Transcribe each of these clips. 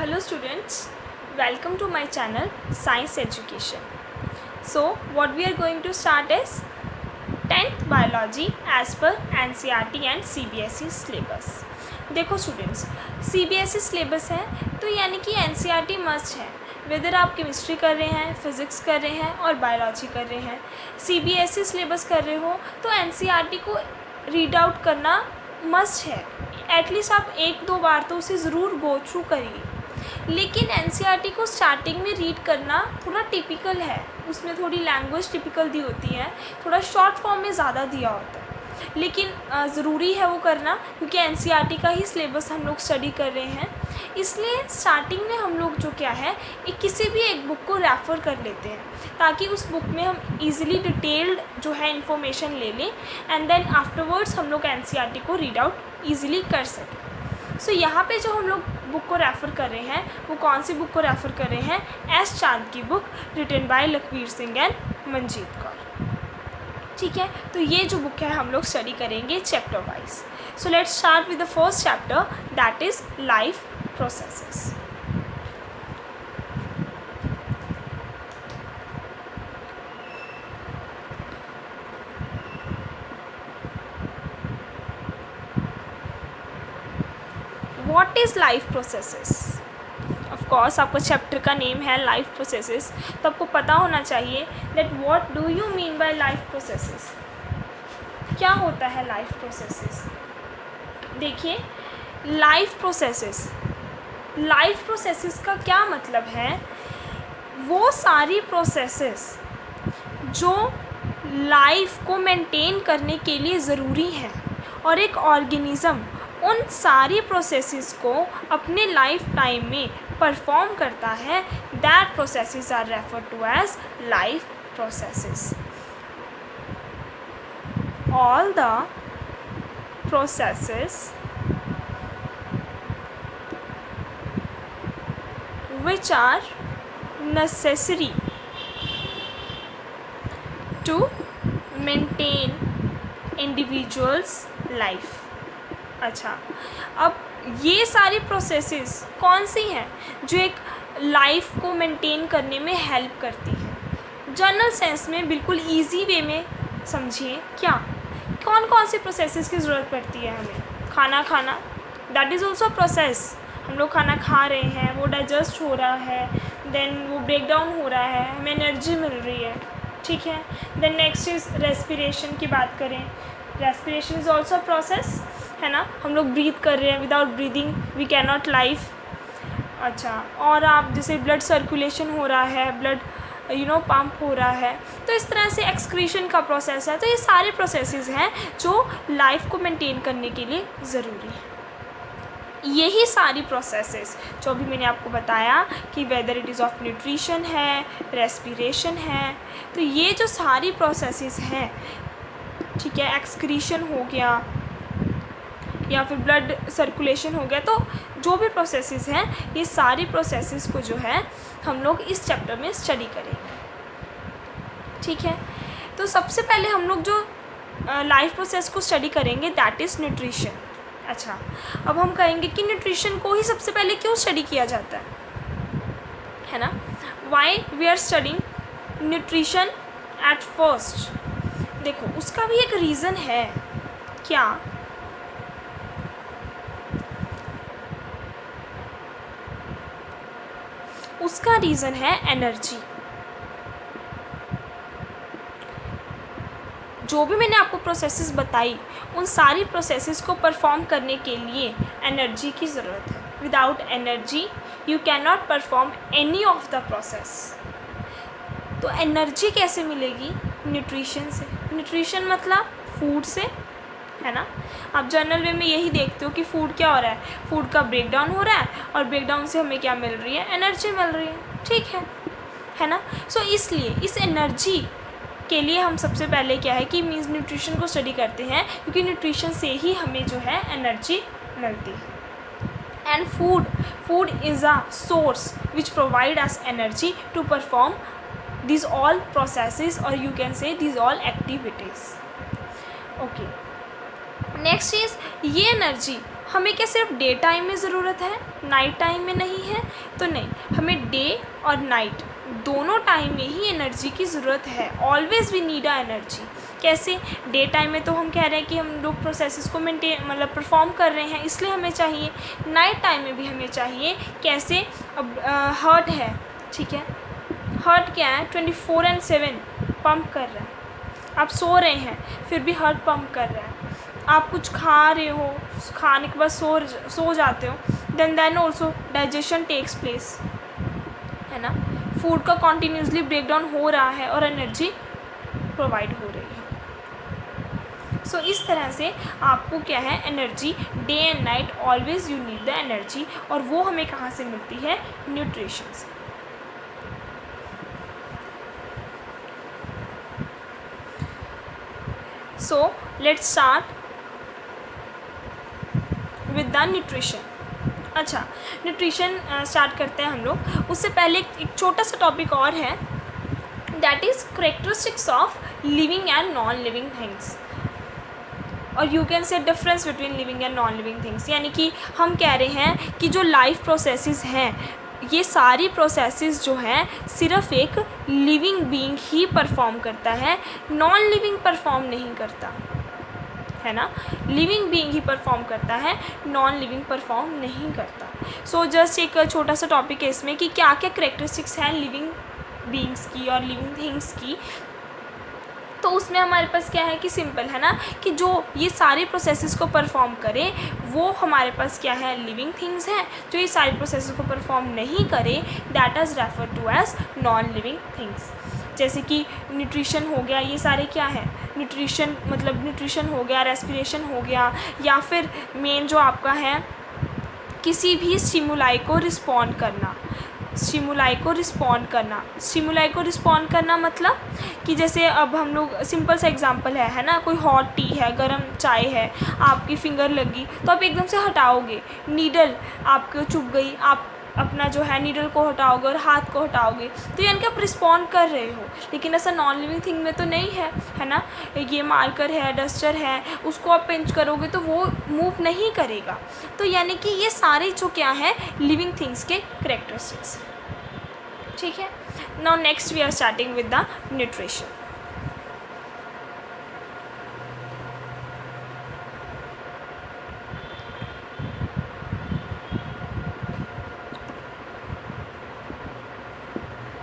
Hello students, welcome to my channel Science Education. So what we are going to start is 10th biology as per NCERT and CBSE syllabus. देखो students, CBSE syllabus है तो यानी कि NCERT must है, weather आप chemistry कर रहे हैं, फिज़िक्स कर रहे हैं और बायोलॉजी कर रहे हैं, CBSE सिलेबस कर रहे हो तो NCERT को रीड आउट करना मस्ट है. एटलीस्ट आप एक दो बार तो उसे ज़रूर गो थ्रू करिए. लेकिन NCERT को स्टार्टिंग में रीड करना थोड़ा टिपिकल है, उसमें थोड़ी लैंग्वेज टिपिकल दी होती है, थोड़ा शॉर्ट फॉर्म में ज़्यादा दिया होता है, लेकिन ज़रूरी है वो करना क्योंकि NCERT का ही सिलेबस हम लोग स्टडी कर रहे हैं. इसलिए स्टार्टिंग में हम लोग जो क्या है किसी भी एक बुक को रेफ़र कर लेते हैं ताकि उस बुक में हम इजीली डिटेल्ड जो है इन्फॉर्मेशन ले लें एंड देन आफ्टरवर्ड्स हम लोग NCERT को रीड आउट ईज़िली कर सकें. सो यहाँ पे जो हम लोग बुक को रेफ़र कर रहे हैं वो कौन सी बुक को रेफ़र कर रहे हैं? एस चांद की book written by Lakhvir Singh and Manjeet Kaur. ठीक है, तो ये जो बुक है हम लोग स्टडी करेंगे chapter wise. So let's start with the first chapter that is life processes. What is life processes? Of course आपका चैप्टर का नेम है लाइफ प्रोसेसेस, तो आपको पता होना चाहिए that what do you mean bye life processes. क्या होता है लाइफ प्रोसेसेस? देखिए, लाइफ प्रोसेसेस का क्या मतलब है? वो सारी प्रोसेसेस जो लाइफ को मेंटेन करने के लिए ज़रूरी हैं और एक ऑर्गेनिज़म उन सारी प्रोसेसेस को अपने लाइफ टाइम में परफॉर्म करता है, that processes are referred to as life processes. All the processes which are necessary to maintain individuals life. अच्छा, अब ये सारी प्रोसेसेस कौन सी हैं जो एक लाइफ को मेंटेन करने में हेल्प करती हैं? जनरल सेंस में बिल्कुल इजी वे में समझिए. क्या कौन कौन सी प्रोसेसेस की ज़रूरत पड़ती है हमें? खाना खाना, दैट इज़ ऑल्सो प्रोसेस. हम लोग खाना खा रहे हैं, वो डाइजेस्ट हो रहा है, देन वो ब्रेक डाउन हो रहा है, हमें एनर्जी मिल रही है. ठीक है, देन नेक्स्ट इज़ रेस्पिरेशन की बात करें. रेस्पिरेशन इज़ ऑल्सो प्रोसेस, है ना. हम लोग ब्रीथ कर रहे हैं, without breathing we can not life. अच्छा, और आप जैसे ब्लड सर्कुलेशन हो रहा है, ब्लड पंप हो रहा है, तो इस तरह से एक्सक्रीशन का प्रोसेस है. तो ये सारे प्रोसेसेस हैं जो लाइफ को मेंटेन करने के लिए ज़रूरी है. यही सारी प्रोसेसेस जो अभी मैंने आपको बताया कि whether it is of nutrition है, रेस्पिरेशन है, तो ये जो सारी प्रोसेसेस हैं, ठीक है, एक्सक्रीशन हो गया या फिर ब्लड सर्कुलेशन हो गया, तो जो भी प्रोसेसेस हैं ये सारी प्रोसेसेस को जो है हम लोग इस चैप्टर में स्टडी करेंगे. ठीक है, तो सबसे पहले हम लोग जो लाइफ प्रोसेस को स्टडी करेंगे दैट इज़ न्यूट्रिशन. अच्छा, अब हम कहेंगे कि न्यूट्रिशन को ही सबसे पहले क्यों स्टडी किया जाता है ना. Why we are studying nutrition at first? देखो, उसका भी एक रीज़न है. क्या? उसका रीज़न है एनर्जी. जो भी मैंने आपको प्रोसेसेस बताई उन सारी प्रोसेसेस को परफॉर्म करने के लिए एनर्जी की ज़रूरत है. Without energy you can not perform any of the process. तो एनर्जी कैसे मिलेगी? न्यूट्रिशन से. न्यूट्रिशन मतलब फूड से, है ना. आप जनरल वे में यही देखते हो कि फूड क्या हो रहा है, फूड का ब्रेक डाउन हो रहा है और ब्रेक डाउन से हमें क्या मिल रही है? एनर्जी मिल रही है. ठीक है ना. सो इसलिए इस एनर्जी के लिए हम सबसे पहले क्या है कि मीन्स न्यूट्रिशन को स्टडी करते हैं क्योंकि न्यूट्रिशन से ही हमें जो है एनर्जी मिलती है. And food is a source which provide us energy to perform these all processes or you can say these all activities. Okay, next is ये एनर्जी हमें क्या सिर्फ डे टाइम में ज़रूरत है, नाइट टाइम में नहीं है? तो नहीं, हमें डे और नाइट दोनों टाइम में ही एनर्जी की ज़रूरत है। Always we need a energy. कैसे? डे टाइम में तो हम कह रहे हैं कि हम लोग प्रोसेसेस को मेंटेन मतलब परफॉर्म कर रहे हैं, इसलिए हमें चाहिए। नाइट टाइम में भी हमें चाहिए। कैसे? अब हार्ट है, ठीक है, हार्ट क्या है? 24/7 पंप कर रहा है। आप सो रहे हैं फिर भी हार्ट पंप कर रहा है। आप कुछ खा रहे हो, खाने के बाद सो जाते हो, then also digestion takes place, है ना। फूड का कॉन्टीन्यूसली ब्रेकडाउन हो रहा है और एनर्जी प्रोवाइड हो रही है। सो इस तरह से आपको क्या है, energy day and night always you need the energy. और वो हमें कहाँ से मिलती है? न्यूट्रिशन से। So let's start with the nutrition. अच्छा, न्यूट्रिशन स्टार्ट करते हैं हम लोग। उससे पहले एक छोटा सा टॉपिक और है, that is characteristics of living and non living things, और you can say difference between living and non living things. यानी कि हम कह रहे हैं कि जो लाइफ प्रोसेसेस हैं, ये सारी प्रोसेसेस जो हैं सिर्फ एक लिविंग बीइंग ही परफॉर्म करता है, नॉन लिविंग परफॉर्म नहीं करता, है ना। लिविंग बीइंग ही परफॉर्म करता है, नॉन लिविंग परफॉर्म नहीं करता। सो जस्ट एक छोटा सा टॉपिक है इसमें कि क्या क्या करेक्टरिस्टिक्स हैं लिविंग बीइंग्स की और लिविंग थिंग्स की। तो उसमें हमारे पास क्या है कि सिंपल है ना, कि जो ये सारे प्रोसेसेस को परफॉर्म करे वो हमारे पास क्या है, लिविंग थिंग्स हैं। जो ये सारे प्रोसेसेस को परफॉर्म नहीं करे, that is refer to as non living things. जैसे कि न्यूट्रिशन हो गया, ये सारे क्या है, न्यूट्रिशन मतलब न्यूट्रिशन हो गया, रेस्पिरेशन हो गया, या फिर मेन जो आपका है किसी भी स्टिमुलाई को रिस्पॉन्ड करना। स्टिमुलाई को रिस्पॉन्ड करना मतलब कि जैसे अब हम लोग सिंपल सा एग्जांपल है ना, कोई हॉट टी है, गर्म चाय है, आपकी फिंगर लगी तो आप एकदम से हटाओगे, नीडल आपको चुभ गई, आप अपना जो है नीडल को हटाओगे और हाथ को हटाओगे, तो यानी कि आप रिस्पॉन्ड कर रहे हो। लेकिन ऐसा नॉन लिविंग थिंग में तो नहीं है ना। ये मार्कर है, डस्टर है, उसको आप पिंच करोगे तो वो मूव नहीं करेगा। तो यानी कि ये सारे जो क्या है लिविंग थिंग्स के करेक्टरिस्टिक्स, ठीक है। Now next we are starting with the nutrition.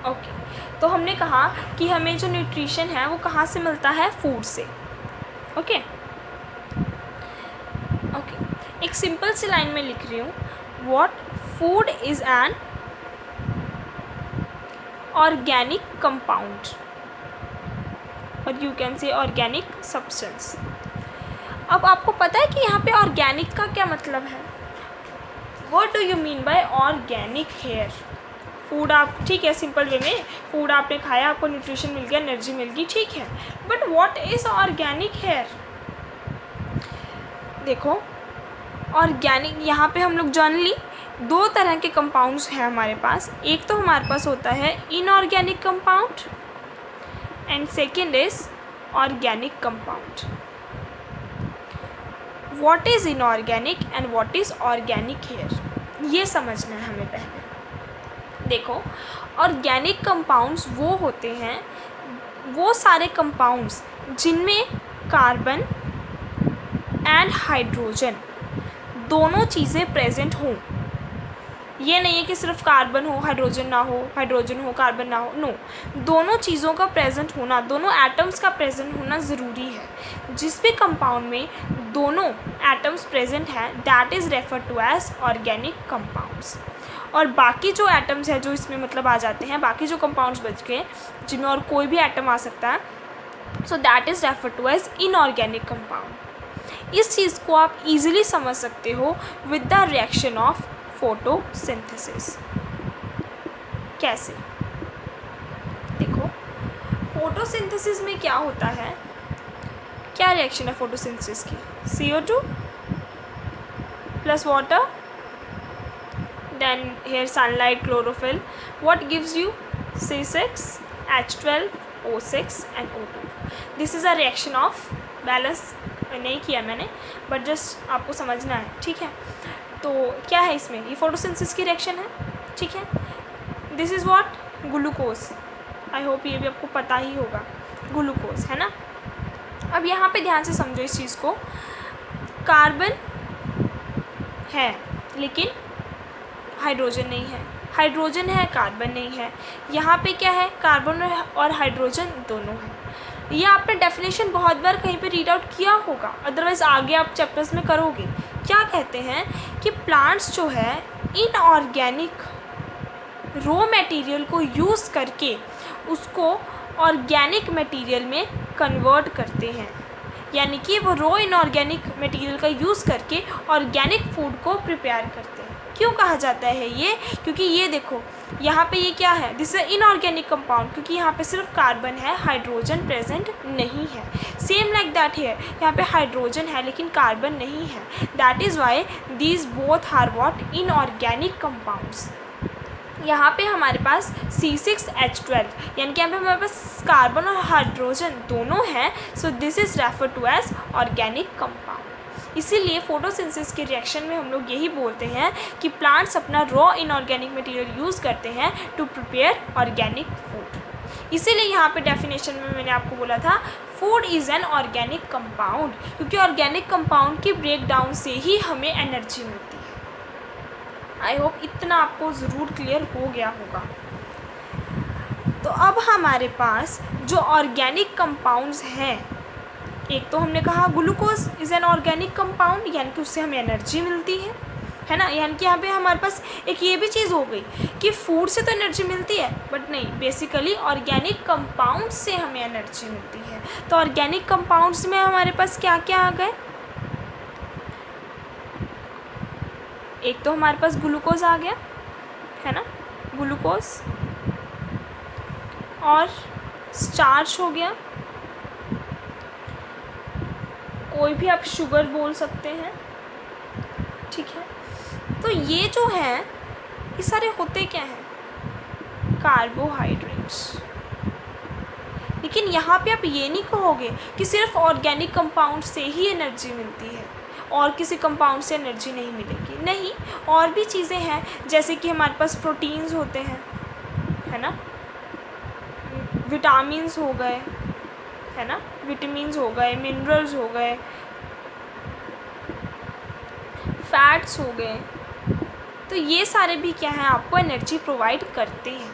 Okay, तो हमने कहा कि हमें जो न्यूट्रिशन है वो कहाँ से मिलता है, फूड से। ओके, एक सिंपल सी लाइन में लिख रही हूँ, what food is an organic compound, और you can say organic substance. अब आपको पता है कि यहाँ पे ऑर्गेनिक का क्या मतलब है? What do you mean by organic here? Food आप, ठीक है, सिंपल वे में फूड आपने खाया, आपको न्यूट्रिशन मिल गया, एनर्जी मिल गई, ठीक है, but what is organic here? देखो, ऑर्गेनिक यहाँ पे हम लोग जनरली दो तरह के कंपाउंड्स हैं हमारे पास। एक तो हमारे पास होता है inorganic compound and second is organic compound. What is inorganic and what is organic here, ये समझना है हमें पहले। देखो, ऑर्गेनिक कंपाउंड्स वो होते हैं, वो सारे कंपाउंड्स जिनमें कार्बन एंड हाइड्रोजन दोनों चीज़ें प्रेजेंट हों। ये नहीं है कि सिर्फ कार्बन हो, हाइड्रोजन ना हो, हाइड्रोजन हो, कार्बन ना हो, नो, दोनों चीज़ों का प्रेजेंट होना, दोनों एटम्स का प्रेजेंट होना ज़रूरी है। जिस भी कंपाउंड में दोनों एटम्स प्रेजेंट हैं, that is refer to as organic compounds. और बाकी जो एटम्स हैं जो इसमें मतलब आ जाते हैं, बाकी जो कंपाउंड्स बच गए जिनमें और कोई भी एटम आ सकता है, so that is refer to as inorganic compound. इस चीज़ को आप इजीली समझ सकते हो with the reaction of photosynthesis. कैसे? देखो, फोटोसिंथेसिस में क्या होता है, क्या रिएक्शन है फोटोसिंथेसिस की? CO2 plus water, then here sunlight, chlorophyll, what gives you C6, H12, O6 and O2. This is a reaction of balance नहीं किया मैंने, बट जस्ट आपको समझना है, ठीक है। तो क्या है इसमें, ये फोटोसिंथेसिस की रिएक्शन है, ठीक है। This is what, glucose. I hope ये भी आपको पता ही होगा, ग्लूकोज, है ना। अब यहाँ पे ध्यान से समझो इस चीज़ को, कार्बन है लेकिन हाइड्रोजन नहीं है, हाइड्रोजन है कार्बन नहीं है। यहाँ पे क्या है, कार्बन और हाइड्रोजन दोनों हैं। ये आपने डेफिनेशन बहुत बार कहीं पे रीड आउट किया होगा, अदरवाइज़ आगे आप चैप्टर्स में करोगे। क्या कहते हैं कि प्लांट्स जो है इनऑर्गेनिक रॉ मटेरियल को यूज़ करके उसको ऑर्गेनिक मटेरियल में कन्वर्ट करते हैं, यानी कि वो रॉ इनऑर्गेनिक मटेरियल का यूज़ करके ऑर्गेनिक फूड को प्रिपेयर करते हैं। क्यों कहा जाता है ये, क्योंकि ये देखो यहाँ पे ये क्या है, दिस इज इनऑर्गेनिक कंपाउंड, क्योंकि यहाँ पे सिर्फ कार्बन है, हाइड्रोजन प्रेजेंट नहीं है। सेम लाइक दैट है, यहाँ पे हाइड्रोजन है लेकिन कार्बन नहीं है। That is why these both are what, inorganic compounds. यहाँ पे हमारे पास C6H12, यानी कि यहाँ पे हमारे पास कार्बन और हाइड्रोजन दोनों हैं, so this is refer to as organic compound. इसीलिए फोटोसिंथेसिस के रिएक्शन में हम लोग यही बोलते हैं कि प्लांट्स अपना रॉ इनऑर्गेनिक मटेरियल यूज़ करते हैं टू प्रिपेयर ऑर्गेनिक फूड। इसीलिए यहाँ पे डेफिनेशन में मैंने आपको बोला था food is an organic compound, क्योंकि ऑर्गेनिक कंपाउंड के ब्रेक डाउन से ही हमें एनर्जी मिलती है। आई होप इतना आपको ज़रूर क्लियर हो गया होगा। तो अब हमारे पास जो ऑर्गेनिक कंपाउंड्स हैं, एक तो हमने कहा glucose is an organic compound, यानी कि उससे हमें एनर्जी मिलती है ना। यानी कि यहाँ पे हमारे पास एक ये भी चीज़ हो गई कि फूड से तो एनर्जी मिलती है, बट नहीं, बेसिकली ऑर्गेनिक कंपाउंड से हमें एनर्जी मिलती है। तो ऑर्गेनिक कंपाउंड्स में हमारे पास क्या क्या आ गए, एक तो हमारे पास ग्लूकोज आ गया, है ना, ग्लूकोज, और स्टार्च हो गया, कोई भी आप शुगर बोल सकते हैं, ठीक है। तो ये जो है ये सारे होते क्या हैं, कार्बोहाइड्रेट्स। लेकिन यहाँ पे आप ये नहीं कहोगे कि सिर्फ ऑर्गेनिक कंपाउंड से ही एनर्जी मिलती है और किसी कंपाउंड से एनर्जी नहीं मिलेगी, नहीं, और भी चीज़ें हैं, जैसे कि हमारे पास प्रोटीन्स होते हैं, है ना, विटामिन्स हो गए, है ना, विटामिन्स हो गए, मिनरल्स हो गए, फैट्स हो गए। तो ये सारे भी क्या हैं, आपको एनर्जी प्रोवाइड करते हैं।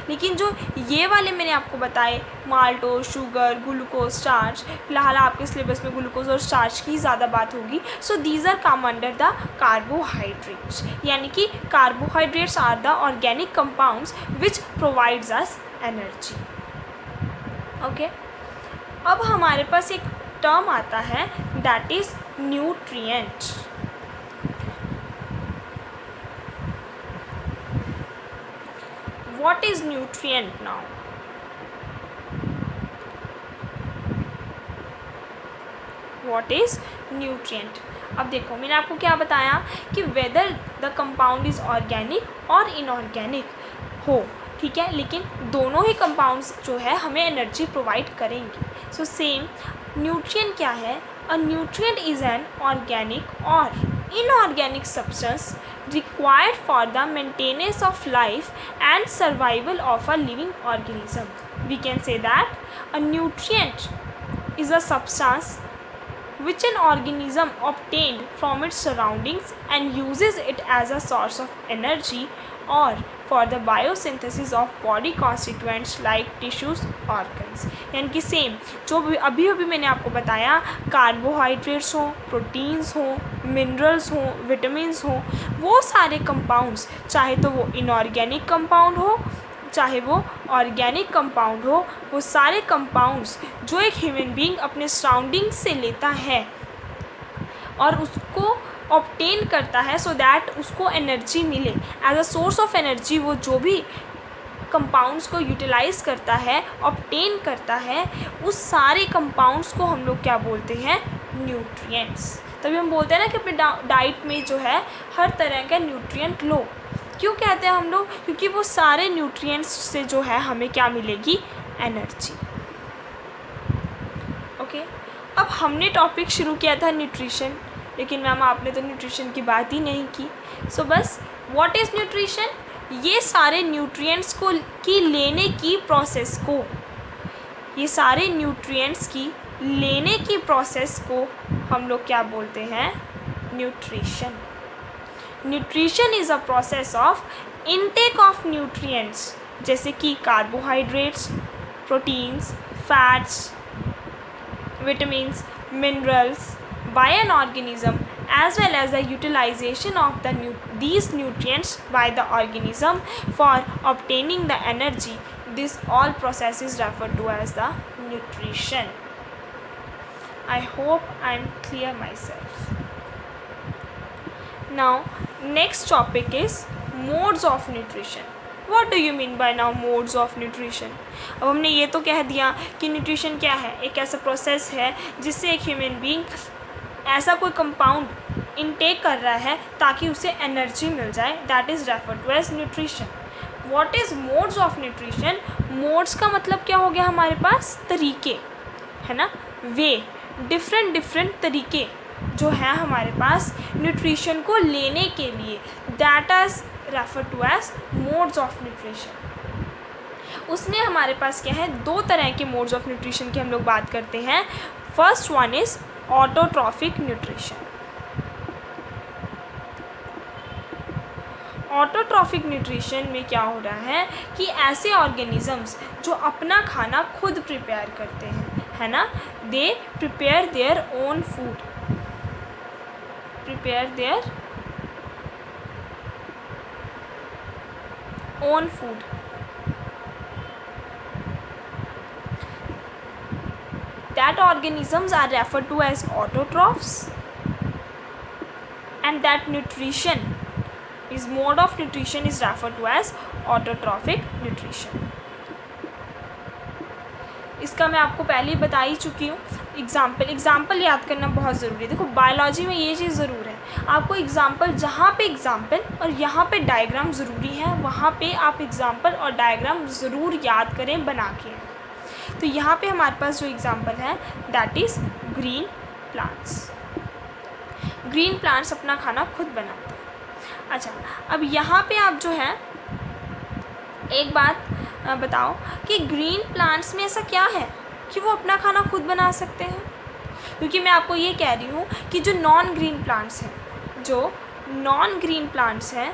लेकिन जो ये वाले मैंने आपको बताए, माल्टोज, शुगर, ग्लूकोज, स्टार्च, फिलहाल आपके सिलेबस में ग्लूकोज और स्टार्च की ज़्यादा बात होगी, so these are come under the carbohydrates, यानी कि carbohydrates are the organic compounds which provides us energy. Okay, अब हमारे पास एक टर्म आता है that is nutrient. What is nutrient now? What is nutrient? अब देखो मैंने आपको क्या बताया कि whether the compound is organic और इनऑर्गेनिक हो, ठीक है, लेकिन दोनों ही कंपाउंड्स जो है हमें एनर्जी प्रोवाइड करेंगे। सो सेम न्यूट्रिएंट क्या है, अ न्यूट्रिएंट इज़ एन ऑर्गेनिक और inorganic substance required for the maintenance of life and survival of a living organism. We can say that a nutrient is a substance which an organism obtained from its surroundings and uses it as a source of energy or for the biosynthesis of body constituents like tissues, organs. यानी कि same जो अभी मैंने आपको बताया, carbohydrates हो, proteins हो, minerals हो, विटामिन्स हो, वो सारे कंपाउंड्स, चाहे तो वो इनऑर्गेनिक कंपाउंड हो चाहे वो ऑर्गेनिक कंपाउंड हो, वो सारे कंपाउंड्स जो एक ह्यूमन बीइंग अपने सराउंडिंग से लेता है और उसको ऑब्टेन करता है सो दैट उसको एनर्जी मिले as a source of energy, वो जो भी कंपाउंड्स को यूटिलाइज़ करता है, ऑब्टेन करता है, उस सारे कंपाउंड्स को हम लोग क्या बोलते हैं, न्यूट्रिएंट्स। तभी हम बोलते हैं ना कि अपने डाइट में जो है हर तरह का न्यूट्रिएंट लो। क्यों कहते हैं हम लोग, क्योंकि वो सारे न्यूट्रिएंट्स से जो है हमें क्या मिलेगी, एनर्जी। ओके, अब हमने टॉपिक शुरू किया था न्यूट्रिशन, लेकिन मैम आपने तो न्यूट्रिशन की बात ही नहीं की। सो बस व्हाट इज़ न्यूट्रिशन? ये सारे न्यूट्रिएंट्स को की लेने की प्रोसेस को, ये सारे न्यूट्रिएंट्स की लेने की प्रोसेस को हम लोग क्या बोलते हैं? Nutrition. Nutrition is a process of intake of nutrients, जैसे कि carbohydrates, proteins, fats, vitamins, minerals by an organism, as well as the utilization of these nutrients by the organism for obtaining the energy. This all process is referred to as the nutrition. I hope I am clear myself. Now next topic is modes of nutrition. What do you mean by now modes of nutrition? अब हमने ये तो कह दिया कि nutrition क्या है, एक ऐसा प्रोसेस है जिससे एक ह्यूमन बीइंग ऐसा कोई कंपाउंड इनटेक कर रहा है ताकि उसे एनर्जी मिल जाए, that is referred to as nutrition. What is modes of nutrition? Modes का मतलब क्या हो गया हमारे पास? तरीके, है ना, वे, डिफरेंट तरीके जो हैं हमारे पास न्यूट्रिशन को लेने के लिए, that is refer to as modes of nutrition. उसमें हमारे पास क्या है? दो तरह के मोड्स ऑफ न्यूट्रिशन की हम लोग बात करते हैं। First one is autotrophic nutrition. Autotrophic nutrition में क्या हो रहा है कि ऐसे ऑर्गेनिजम्स जो अपना खाना खुद प्रिपेयर करते हैं, है ना, they prepare their own food, prepare their own food. That organisms are referred to as autotrophs, and that nutrition is mode of nutrition is referred to as autotrophic nutrition. इसका मैं आपको पहले ही बता ही चुकी हूँ। एग्जाम्पल याद करना बहुत ज़रूरी है। देखो बायोलॉजी में ये चीज़ ज़रूर है, आपको एग्जाम्पल, जहाँ पे एग्जाम्पल और यहाँ पे डायग्राम ज़रूरी है, वहाँ पे आप एग्जाम्पल और डायग्राम ज़रूर याद करें बना के। तो यहाँ पे हमारे पास जो एग्जाम्पल है that is green plants. Green plants अपना खाना खुद बनाते हैं। अच्छा, अब यहाँ पे आप जो है एक बात बताओ कि ग्रीन प्लांट्स में ऐसा क्या है कि वो अपना खाना खुद बना सकते हैं? क्योंकि मैं आपको ये कह रही हूँ कि जो नॉन ग्रीन प्लांट्स हैं, जो नॉन ग्रीन प्लांट्स हैं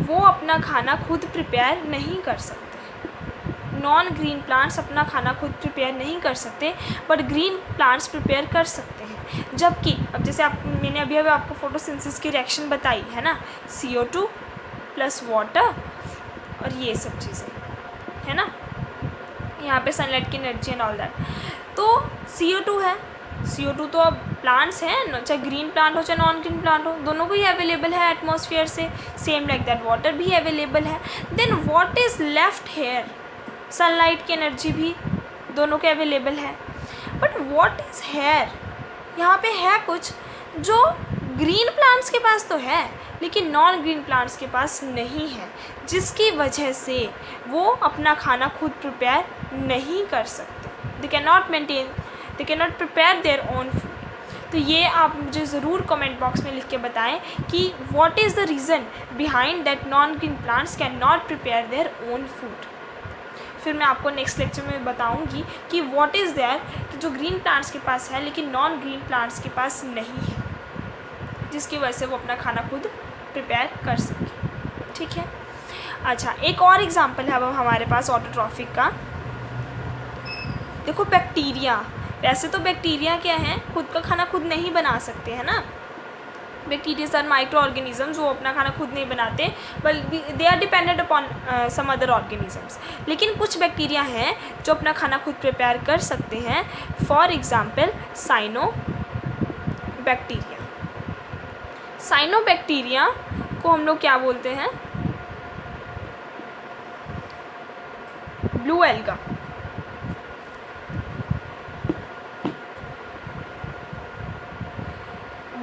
वो अपना खाना खुद प्रिपेयर नहीं कर सकते। नॉन ग्रीन प्लांट्स अपना खाना खुद प्रिपेयर नहीं कर सकते, बट ग्रीन प्लांट्स प्रिपेयर कर सकते हैं। जबकि अब जैसे मैंने अभी आपको फोटोसिंथेसिस की रिएक्शन बताई है ना, CO2 प्लस वाटर और ये सब चीज़ें, है ना, यहाँ पे सनलाइट की एनर्जी एंड ऑल दैट। तो CO2 है, CO2 तो अब प्लांट्स हैं, चाहे ग्रीन प्लांट हो चाहे नॉन ग्रीन प्लांट हो, दोनों को ही अवेलेबल है एटमॉस्फेयर से। सेम लाइक दैट वाटर भी अवेलेबल है। Then what is left here? Sunlight की एनर्जी भी दोनों के अवेलेबल है। But what is here? यहाँ पे है कुछ जो ग्रीन प्लांट्स के पास तो है लेकिन नॉन ग्रीन प्लांट्स के पास नहीं है, जिसकी वजह से वो अपना खाना खुद प्रिपेयर नहीं कर सकते। They can not prepare their own food. तो ये आप मुझे ज़रूर कमेंट बॉक्स में लिख के बताएं कि what is the reason behind that non green plants can not prepare their own food. फिर मैं आपको नेक्स्ट लेक्चर में बताऊंगी कि व्हाट इज़ देयर कि जो ग्रीन प्लांट्स के पास है लेकिन नॉन ग्रीन प्लांट्स के पास नहीं है, जिसकी वजह से वो अपना खाना खुद प्रिपेयर कर सके। ठीक है। अच्छा, एक और एग्जांपल है अब हमारे पास ऑटोट्रॉफिक का। देखो बैक्टीरिया, वैसे तो बैक्टीरिया क्या है, खुद का खाना खुद नहीं बना सकते, है ना। बैक्टीरिया आर माइक्रो ऑर्गेनिजम्स, वो अपना खाना खुद नहीं बनाते बल्कि they are dependent upon some other organisms. लेकिन कुछ बैक्टीरिया हैं जो अपना खाना खुद प्रिपेयर कर सकते हैं। For example cyanobacteria. साइनोबैक्टीरिया को हम लोग क्या बोलते हैं? Blue alga.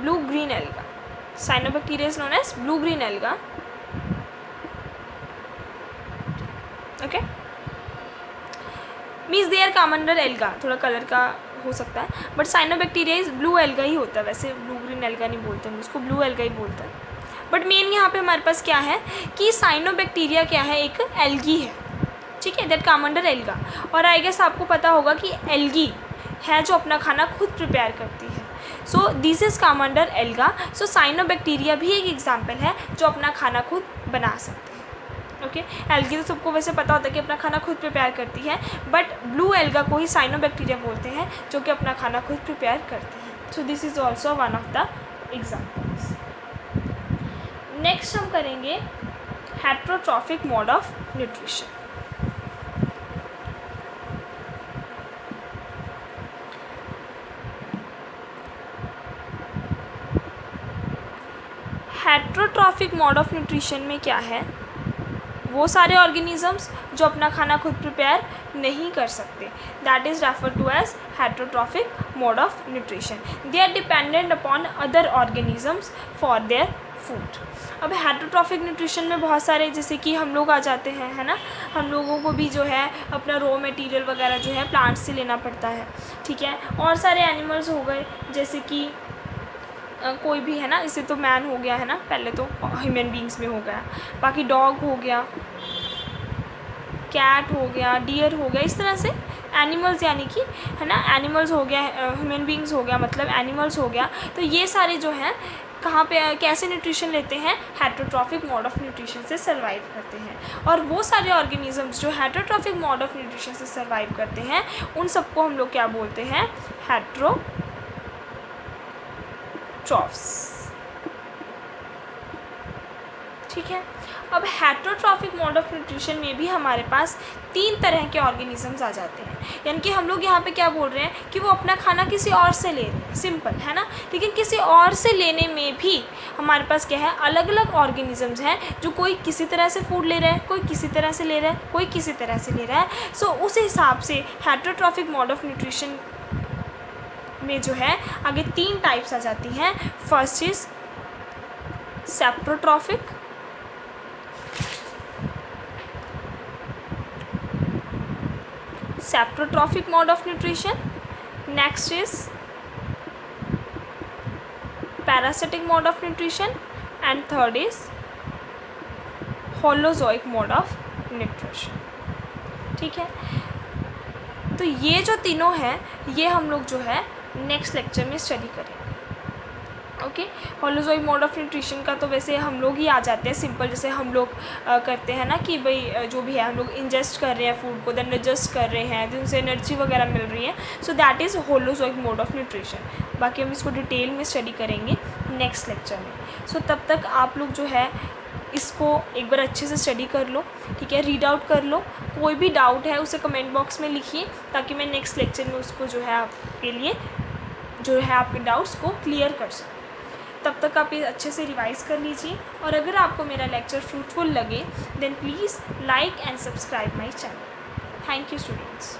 Blue green alga. Cyanobacteria is known as blue green alga. Okay, means they are come under alga, थोड़ा कलर का हो सकता है, but cyanobacteria is blue alga ही होता है, वैसे ब्लू ग्रीन एल्गा नहीं बोलते हम उसको, ब्लू एल्गा ही बोलते हैं। बट मेन यहाँ पे हमारे पास क्या है कि साइनोबैक्टीरिया क्या है, एक एल्गी है, ठीक है, दैट कम अंडर एल्गा। और आई गेस आपको पता होगा कि एल्गी है जो अपना खाना खुद प्रिपेयर करती है, सो this is come under alga. So cyanobacteria भी एक एग्जाम्पल है जो अपना खाना खुद बना सकते हैं। ओके, एल्गी तो सबको वैसे पता होता है कि अपना खाना खुद प्रिपेयर करती है, बट ब्लू एल्गा को ही साइनोबैक्टीरिया बोलते हैं जो कि अपना खाना खुद प्रिपेयर करती है। सो this is also one of the examples. Next हम करेंगे heterotrophic mode of nutrition. Heterotrophic mode of nutrition में क्या है, वो सारे ऑर्गेनिजम्स जो अपना खाना खुद प्रिपेयर नहीं कर सकते, that is refer to as heterotrophic mode of nutrition. They are dependent upon other organisms for their food. अब हेट्रोट्रॉफिक न्यूट्रिशन में बहुत सारे, जैसे कि हम लोग आ जाते हैं, है ना, हम लोगों को भी जो है अपना रॉ मटेरियल वगैरह जो है प्लांट्स से लेना पड़ता है, ठीक है। और सारे एनिमल्स हो गए, जैसे कि कोई भी है ना, इसे तो मैन हो गया है ना, पहले तो ह्यूमन बींग्स में हो गया, बाकी डॉग हो गया, कैट हो गया, डियर हो गया, इस तरह से एनिमल्स, यानी कि है ना, एनिमल्स हो गया, ह्यूमन बींग्स हो गया, मतलब एनिमल्स हो गया। तो ये सारे जो हैं कहाँ पे कैसे न्यूट्रिशन लेते हैं, हेट्रोट्रॉफिक मोड ऑफ न्यूट्रिशन से सर्वाइव करते हैं। और वो सारे ऑर्गेनिजम्स जो हेट्रोट्रॉफिक मोड ऑफ न्यूट्रिशन से सर्वाइव करते हैं, उन सबको हम लोग क्या बोलते हैं, हेट्रोट्रॉफ्स। ठीक है। अब हेट्रोट्रॉफिक मोड ऑफ न्यूट्रिशन में भी हमारे पास 3 तरह के ऑर्गेनिजम्स आ जाते हैं, यानी कि हम लोग यहाँ पे क्या बोल रहे हैं कि वो अपना खाना किसी और से ले रहे हैं, सिंपल है ना, लेकिन किसी और से लेने में भी हमारे पास क्या है, अलग अलग ऑर्गेनिजम्स हैं, जो कोई किसी तरह से फूड ले रहा है, कोई किसी तरह से ले रहा है, कोई किसी तरह से ले रहा है। सो उस हिसाब से हेट्रोट्रॉफिक मोड ऑफ न्यूट्रिशन में जो है आगे 3 टाइप्स आ जाती हैं। First is saprotrophic, saprotrophic mode of nutrition, next is parasitic mode of nutrition, and third is holozoic mode of nutrition. ठीक है, तो ये जो तीनों हैं, ये हम लोग जो है नेक्स्ट लेक्चर में स्टडी करेंगे। Okay, holozoic mode of nutrition का तो वैसे हम लोग ही आ जाते हैं, सिंपल जैसे हम लोग करते हैं ना कि भाई जो भी है हम लोग इंजेस्ट कर रहे हैं फूड को, देन डाइजेस्ट कर रहे हैं, देन उनसे एनर्जी वगैरह मिल रही है, so that is holozoic mode of nutrition. बाकी हम इसको डिटेल में स्टडी करेंगे नेक्स्ट लेक्चर में। सो तब तक आप लोग जो है इसको एक बार अच्छे से स्टडी कर लो, ठीक है, रीड आउट कर लो। कोई भी डाउट है उसे कमेंट बॉक्स में लिखिए, ताकि मैं नेक्स्ट लेक्चर में उसको जो है आपके लिए जो है आपके डाउट्स को क्लियर कर सकूँ। तब तक आप ये अच्छे से रिवाइज़ कर लीजिए, और अगर आपको मेरा लेक्चर फ्रूटफुल लगे then please like and subscribe my channel. Thank you students.